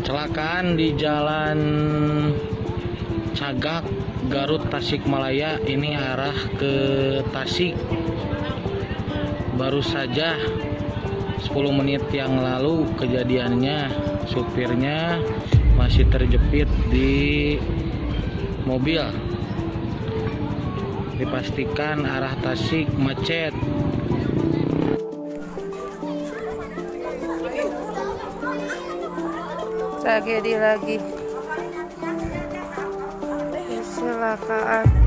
Kecelakaan di Jalan Cagak, Garut, Tasikmalaya. Ini arah ke Tasik. Baru saja 10 menit yang lalu kejadiannya. Supirnya masih terjepit di mobil. Dipastikan arah Tasik macet. Tragedi lagi, kecelakaan.